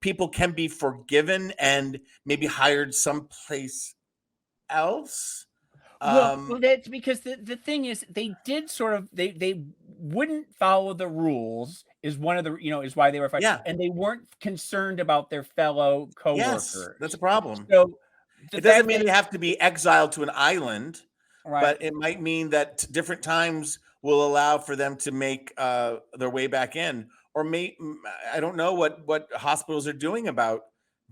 people can be forgiven and maybe hired someplace else. Well, that's because the thing is, they did sort of, they wouldn't follow the rules is one of the, is why they were fighting. Yeah. And they weren't concerned about their fellow coworkers. Yes, that's a problem. So it doesn't mean they have to be exiled to an island, right, but it might mean that different times will allow for them to make their way back in. Or I don't know what hospitals are doing about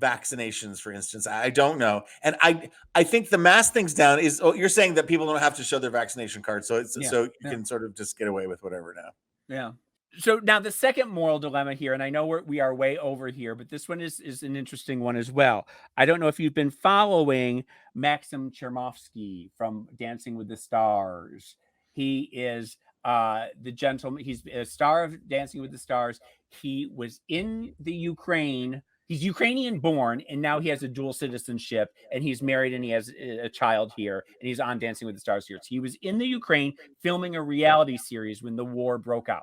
vaccinations, for instance. I don't know. And I think the mask thing's down is, you're saying that people don't have to show their vaccination card. So you can sort of just get away with whatever now. Yeah. So now the second moral dilemma here, and I know we are way over here, but this one is an interesting one as well. I don't know if you've been following Maxim Chermovsky from Dancing with the Stars. He is the gentleman. He's a star of Dancing with the Stars. He was in the Ukraine. He's Ukrainian born, and now he has a dual citizenship, and he's married, and he has a child here, and he's on Dancing with the Stars here. So he was in the Ukraine filming a reality series when the war broke out,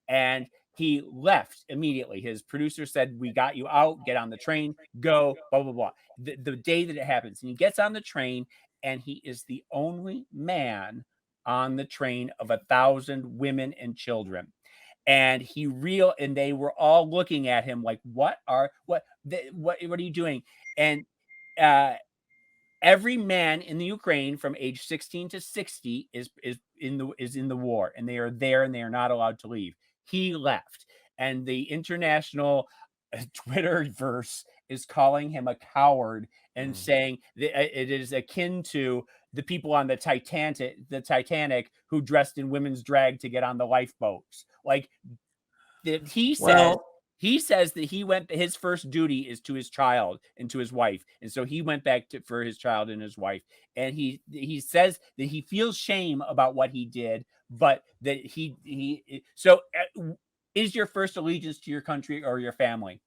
and he left immediately. His producer said, "We got you out. Get on the train. Go." Blah blah blah. The day that it happens, and he gets on the train, and he is the only man on the train of 1,000 women and children. And and they were all looking at him like, what are you doing? And every man in the Ukraine from age 16 to 60 is in the war, and they are there, and they are not allowed to leave. He left, and the international Twitterverse is calling him a coward and saying that it is akin to the people on the Titanic who dressed in women's drag to get on the lifeboats. Like he says that his first duty is to his child and to his wife. And so he went back for his child and his wife. And he says that he feels shame about what he did, but that so is your first allegiance to your country or your family?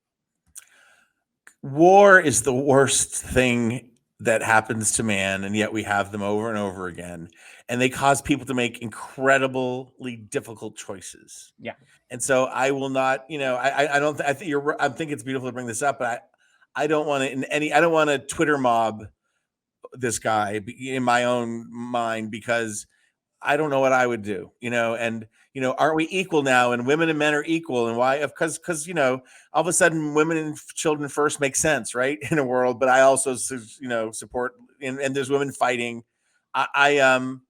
War is the worst thing that happens to man, and yet we have them over and over again, and they cause people to make incredibly difficult choices. Yeah. And so I will not, I think it's beautiful to bring this up, but I don't want to Twitter mob this guy in my own mind, because I don't know what I would do, and aren't we equal now? And women and men are equal. And why? Because all of a sudden women and children first makes sense, right? In a world, but I also, support, and there's women fighting. Here's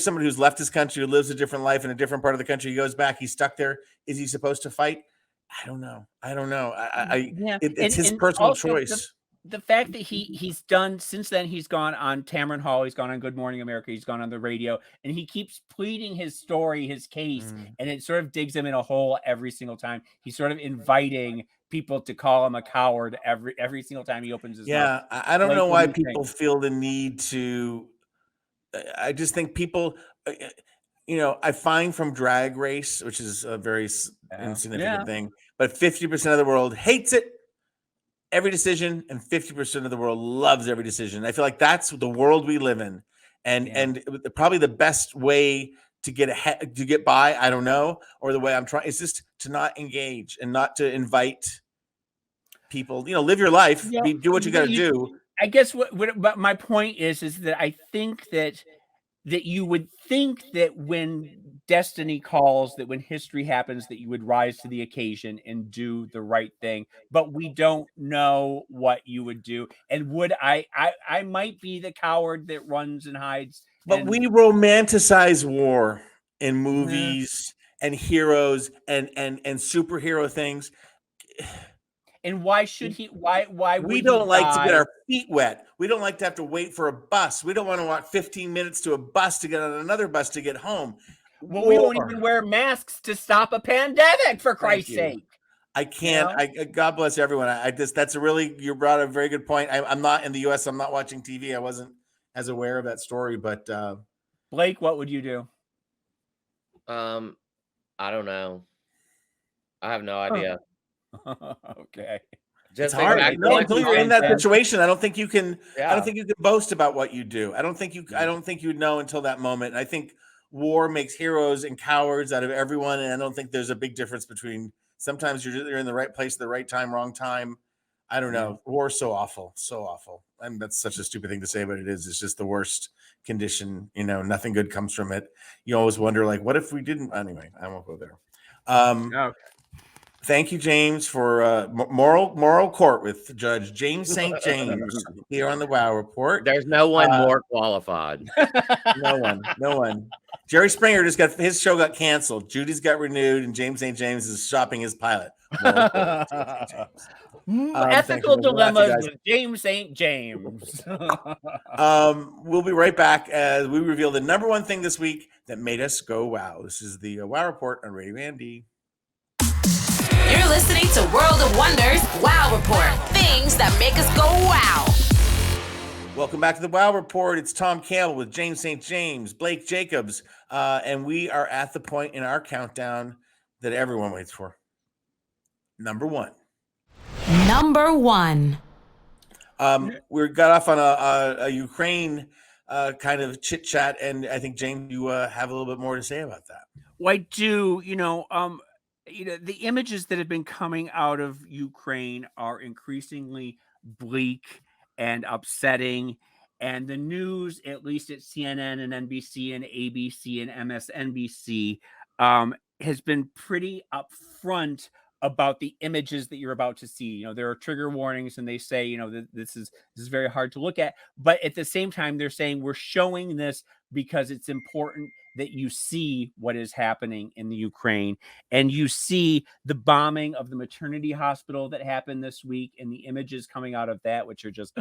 somebody who's left his country, who lives a different life in a different part of the country. He goes back, he's stuck there. Is he supposed to fight? I don't know. It's his personal choice. The fact that he's done since then, he's gone on Tamron Hall, he's gone on Good Morning America, he's gone on the radio, and he keeps pleading his story, his case, and it sort of digs him in a hole every single time. He's sort of inviting people to call him a coward every single time he opens his mouth. Yeah, I don't know why people feel the need to. I just think people, I find from Drag Race, which is a very insignificant thing, but 50% of the world hates it, every decision, and 50% of the world loves every decision. I feel like that's the world we live in, and probably the best way to get by, I don't know, or the way I'm trying is just to not engage and not to invite people. Live your life, do what you got to do. I guess but my point is that I think that you would think that when destiny calls, that when history happens, that you would rise to the occasion and do the right thing. But we don't know what you would do. And would I might be the coward that runs and hides. But we romanticize war in movies and heroes and superhero things. And why should he? Why we don't like to get our feet wet? We don't like to have to wait for a bus. We don't want to walk 15 minutes to a bus to get on another bus to get home. Well, we won't even wear masks to stop a pandemic, for Christ's sake. I can't. God bless everyone. You brought a very good point. I'm not in the U.S. I'm not watching TV. I wasn't as aware of that story. But Blake, what would you do? I don't know. I have no idea. Okay. It's hard. Until you're in that situation, I don't think you can. I don't think you can boast about what you do. I don't think you know until that moment. And I think war makes heroes and cowards out of everyone. And I don't think there's a big difference between. Sometimes you're in the right place at the right time, wrong time. I don't know. War's so awful, so awful. And that's such a stupid thing to say, but it is. It's just the worst condition. Nothing good comes from it. You always wonder, like, what if we didn't? Anyway, I won't go there. Okay. Thank you, James, for moral court with Judge James St. James here on the WoW Report. There's no one more qualified. No one. Jerry Springer his show got canceled. Judy's got renewed, and James St. James is shopping his pilot. Ethical dilemmas with James St. James. We'll be right back as we reveal the number one thing this week that made us go wow. This is the WoW Report on Radio Andy. You're listening to World of Wonders WoW Report. Things that make us go wow. Welcome back to the WoW Report. It's Tom Campbell with James St. James, Blake Jacobs, and we are at the point in our countdown that everyone waits for. Number one. We got off on a Ukraine kind of chit chat, and I think James, you have a little bit more to say about that. Well, I do. The images that have been coming out of Ukraine are increasingly bleak and upsetting. And the news, at least at CNN and NBC and ABC and MSNBC, has been pretty upfront about the images that you're about to see. There are trigger warnings, and they say, this is very hard to look at. But at the same time, they're saying we're showing this because it's important that you see what is happening in the Ukraine, and you see the bombing of the maternity hospital that happened this week, and the images coming out of that, which are just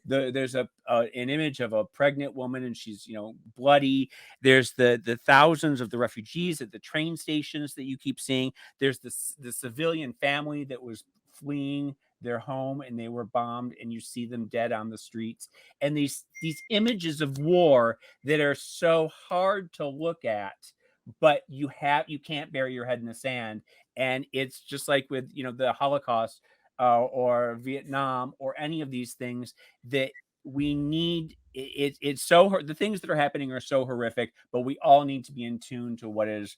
there's an image of a pregnant woman, and she's bloody. There's the thousands of the refugees at the train stations that you keep seeing. There's the civilian family that was fleeing their home, and they were bombed, and you see them dead on the streets. And these images of war that are so hard to look at, but you can't bury your head in the sand. And it's just like with the Holocaust or Vietnam or any of these things that we need. It's so the things that are happening are so horrific, but we all need to be in tune to what is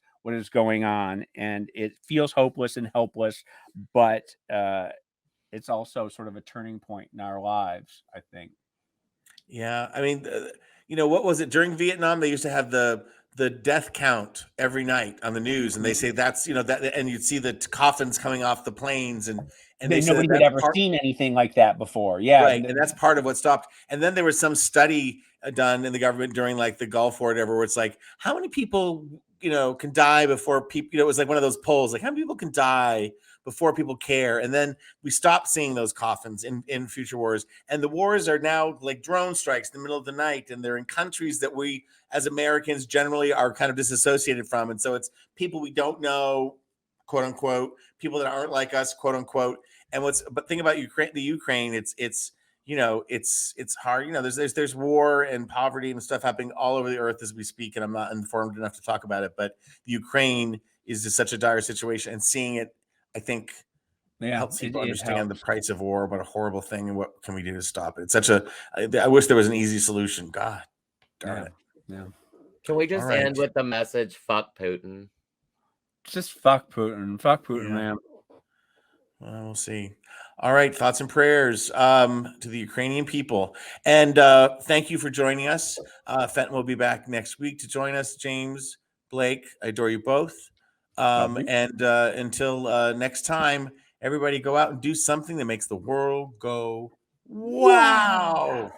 going on. And it feels hopeless and helpless, but it's also sort of a turning point in our lives, I think. Yeah. I mean, what was it during Vietnam? They used to have the death count every night on the news, and they say that's, that, and you'd see the coffins coming off the planes, and nobody had ever seen anything like that before. Yeah. Right. And that's part of what stopped. And then there was some study done in the government during like the Gulf War or whatever, where it's like, how many people, can die before people, it was like one of those polls, like how many people can die before people care. And then we stopped seeing those coffins in future wars. And the wars are now like drone strikes in the middle of the night. And they're in countries that we as Americans generally are kind of disassociated from. And so it's people we don't know. quote unquote, people that aren't like us, quote unquote. And but think about Ukraine, it's you know, it's hard. You know, there's war and poverty and stuff happening all over the earth as we speak, and I'm not informed enough to talk about it. But Ukraine is just such a dire situation, and seeing it, I think, helps people understand the price of war, what a horrible thing, and what can we do to stop it. It's such a. I wish there was an easy solution. God darn it. Yeah. Can we just end with the message? Fuck Putin. Just fuck Putin. Fuck Putin, man. Well, we'll see. All right, thoughts and prayers to the Ukrainian people. And thank you for joining us. Fenton will be back next week to join us. James, Blake, I adore you both. And until next time, everybody go out and do something that makes the world go wow.